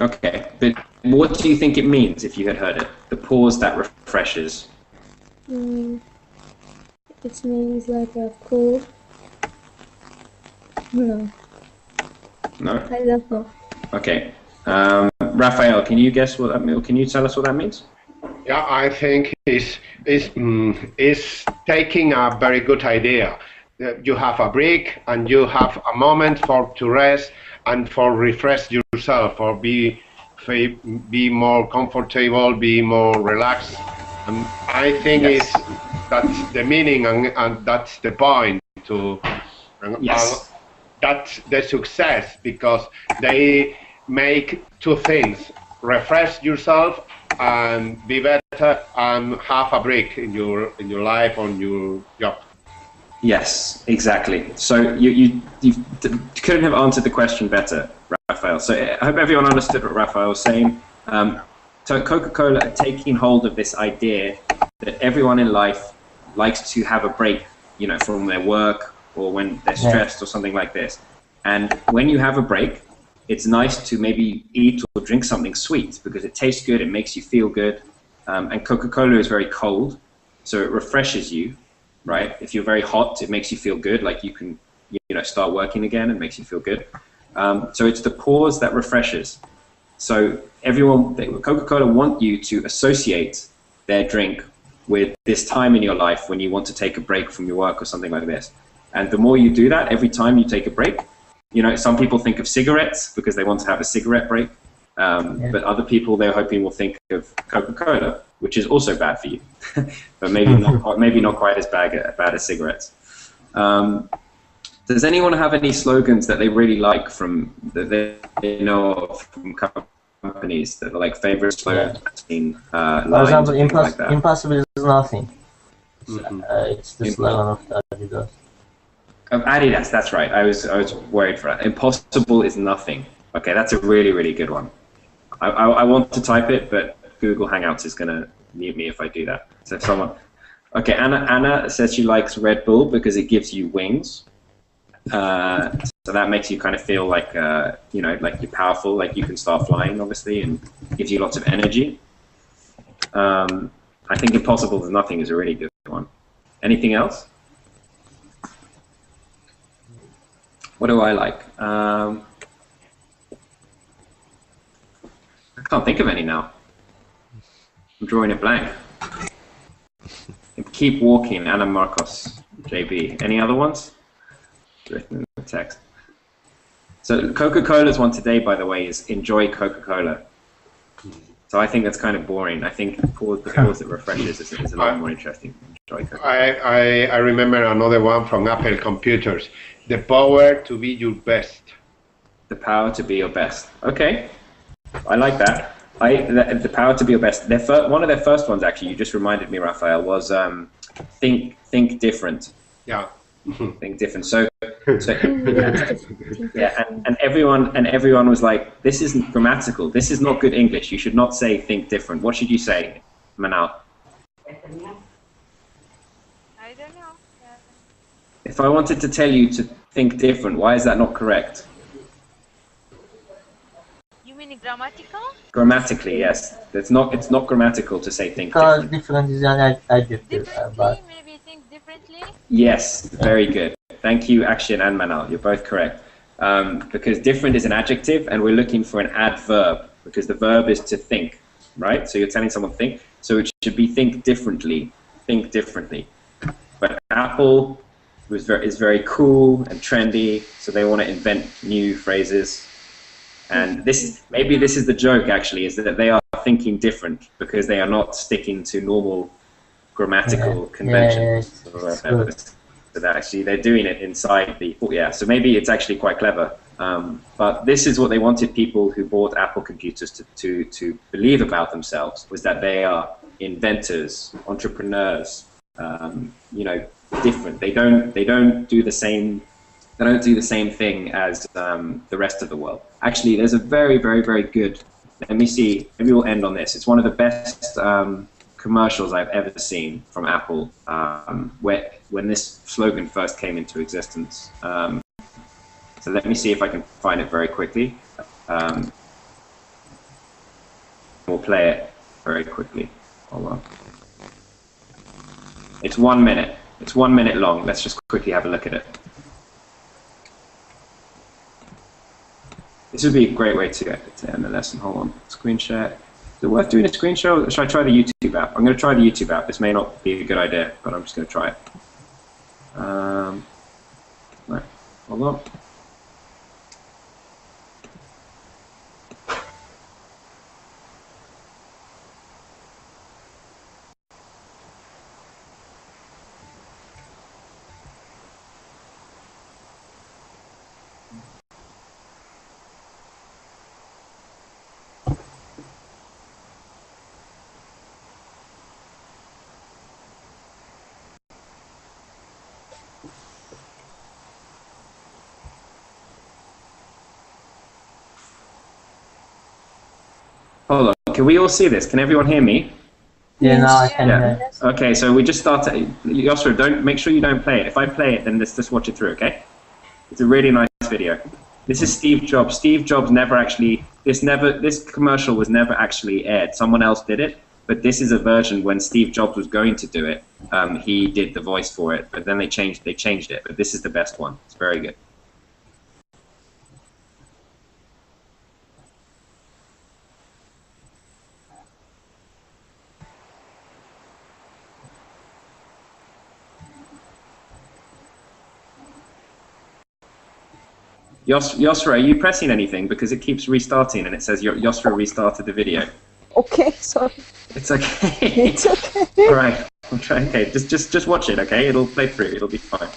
Okay, but what do you think it means if you had heard it? The pause that refreshes. It means like a cool. No. No? I don't know. Okay. Raphael, can you guess what that means? Can you tell us what that means? Yeah, I think is taking a very good idea. You have a break and you have a moment to rest and for refresh yourself, or be more comfortable, be more relaxed. I think that's the meaning and that's the point to. That's the success, because they make two things: refresh yourself and be better, and have a break in your life, on your job. Yes, exactly. So you couldn't have answered the question better, Raphael. So I hope everyone understood what Raphael was saying. So Coca-Cola are taking hold of this idea that everyone in life likes to have a break, you know, from their work or when they're stressed or something like this. And when you have a break, it's nice to maybe eat or drink something sweet because it tastes good, it makes you feel good. And Coca-Cola is very cold, so it refreshes you, right? If you're very hot, it makes you feel good, like you can, you know, start working again and makes you feel good. So it's the pause that refreshes. So everyone, Coca-Cola want you to associate their drink with this time in your life when you want to take a break from your work or something like this. And the more you do that, every time you take a break, you know, some people think of cigarettes because they want to have a cigarette break. But other people, they're hoping will think of Coca-Cola, which is also bad for you, but maybe not quite as bad as cigarettes. Does anyone have any slogans that they really like that they know of from companies that are like favorite slogans? For example, impossible is nothing. It's the slogan of Adidas. Of Adidas, that's right. I was worried for that. Impossible is nothing. Okay, that's a really, really good one. I want to type it, but Google Hangouts is going to mute me if I do that. So someone... Okay, Anna says she likes Red Bull because it gives you wings. So that makes you kind of feel like, you know, like you're powerful, like you can start flying, obviously, and gives you lots of energy. I think Impossible There's Nothing is a really good one. Anything else? What do I like? I can't think of any now. I'm drawing a blank. Keep Walking, Anna Marcos, JB. Any other ones? Written in the text. So Coca-Cola's one today, by the way, is Enjoy Coca-Cola. So I think that's kind of boring. I think the pause that refreshes is a lot more interesting. Enjoy Coca-Cola. I remember another one from Apple Computers. The power to be your best. The power to be your best. Okay, I like that. The power to be your best. One of their first ones, actually, you just reminded me, Raphael, was think different. Yeah. Think different. So yeah, and everyone was like, this isn't grammatical. This is not good English. You should not say think different. What should you say, Manal? I don't know. Yeah. If I wanted to tell you to think different, why is that not correct? You mean grammatical? Grammatically, yes. It's not grammatical to say think Because different. different is an adjective. Differently, maybe think differently. Yes, very good. Thank you, Akshin and Manal. You're both correct. Because different is an adjective, and we're looking for an adverb, because the verb is to think, right? So you're telling someone think, so it should be think differently. Think differently. But Apple is very cool and trendy, so they want to invent new phrases. And maybe this is the joke, actually, is that they are thinking different because they are not sticking to normal grammatical conventions. So that actually they're doing it inside the, so maybe it's actually quite clever. But this is what they wanted people who bought Apple computers to believe about themselves, was that they are inventors, entrepreneurs, you know, different. They don't do the same. They don't do the same thing as the rest of the world. Actually, there's a very, very, very good. Let me see. Maybe we'll end on this. It's one of the best commercials I've ever seen from Apple. When this slogan first came into existence. So let me see if I can find it very quickly. We'll play it very quickly. Hold on. It's 1 minute. It's 1 minute long. Let's just quickly have a look at it. This would be a great way to end the lesson. Hold on. Screen share. Is it worth doing a screen share, or should I try the YouTube app? I'm going to try the YouTube app. This may not be a good idea, but I'm just going to try it. Right. Hold on. Hold on. Can we all see this? Can everyone hear me? Yeah, now I can hear. Okay, so we just started. Yosra, make sure you don't play it. If I play it, then let's just watch it through, okay? It's a really nice video. This is Steve Jobs. Steve Jobs never actually. This commercial was never actually aired. Someone else did it, but this is a version when Steve Jobs was going to do it. He did the voice for it, but then they changed it. But this is the best one. It's very good. Yosra, are you pressing anything? Because it keeps restarting and it says Yosra restarted the video. Okay, sorry. It's okay. It's okay. All right, I'm trying. Okay, just watch it. Okay, it'll play through. It'll be fine.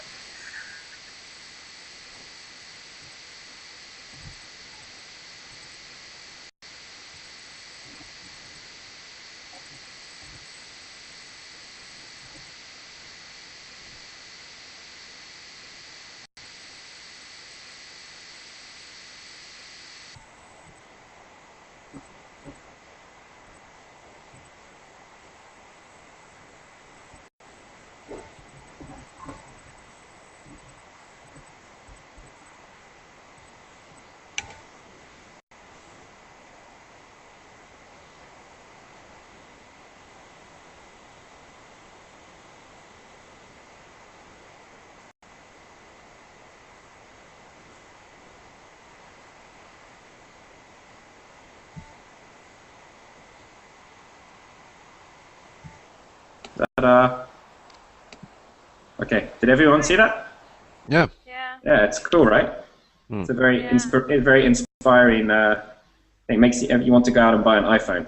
Ta-da! Okay, did everyone see that? Yeah. Yeah, it's cool, right? It's a very, very inspiring. It makes you want to go out and buy an iPhone.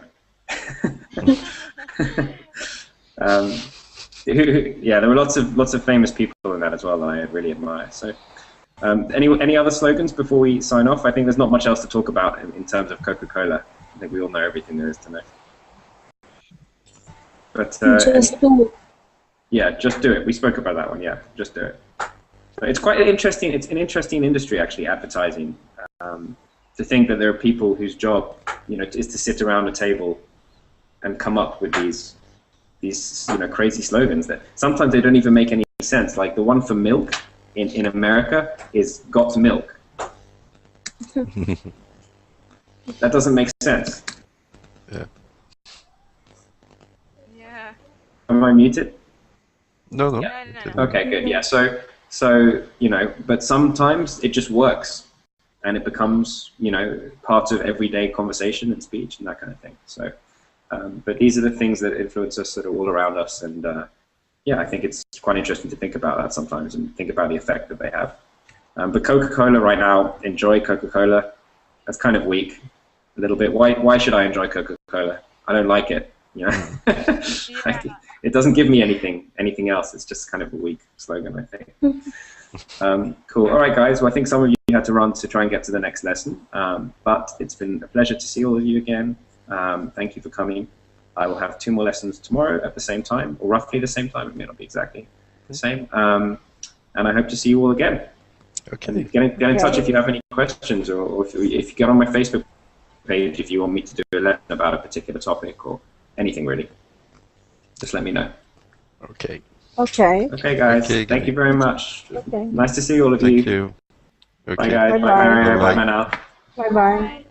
Yeah, there were lots of famous people in that as well that I really admire. So, any other slogans before we sign off? I think there's not much else to talk about in terms of Coca-Cola. I think we all know everything there is to know. But Just do it. yeah, just do it. We spoke about that one. Yeah, just do it. But it's quite interesting. It's an interesting industry, actually, advertising. To think that there are people whose job, is to sit around a table and come up with these crazy slogans that sometimes they don't even make any sense. Like the one for milk in America is "Got milk." That doesn't make sense. Yeah. Yeah. Am I muted? No. Yeah. Okay, good. Yeah. So but sometimes it just works, and it becomes part of everyday conversation and speech and that kind of thing. So, but these are the things that influence us that are all around us, and yeah, I think it's quite interesting to think about that sometimes and think about the effect that they have. But Coca-Cola right now, enjoy Coca-Cola. That's kind of weak, a little bit. Why should I enjoy Coca-Cola? I don't like it. It doesn't give me anything else. It's just kind of a weak slogan, I think. Cool. All right, guys. Well, I think some of you had to run to try and get to the next lesson. But it's been a pleasure to see all of you again. Thank you for coming. I will have 2 more lessons tomorrow at the same time, or roughly the same time. It may not be exactly the same. And I hope to see you all again. Okay. Get in touch if you have any questions, or if you get on my Facebook page if you want me to do a lesson about a particular topic or anything really. Just let me know. Okay. Okay. Okay, guys. Okay, Thank you very much. Okay. Nice to see all of Thank you. you. Okay. Bye, guys. Bye-bye. Bye now. Bye-bye.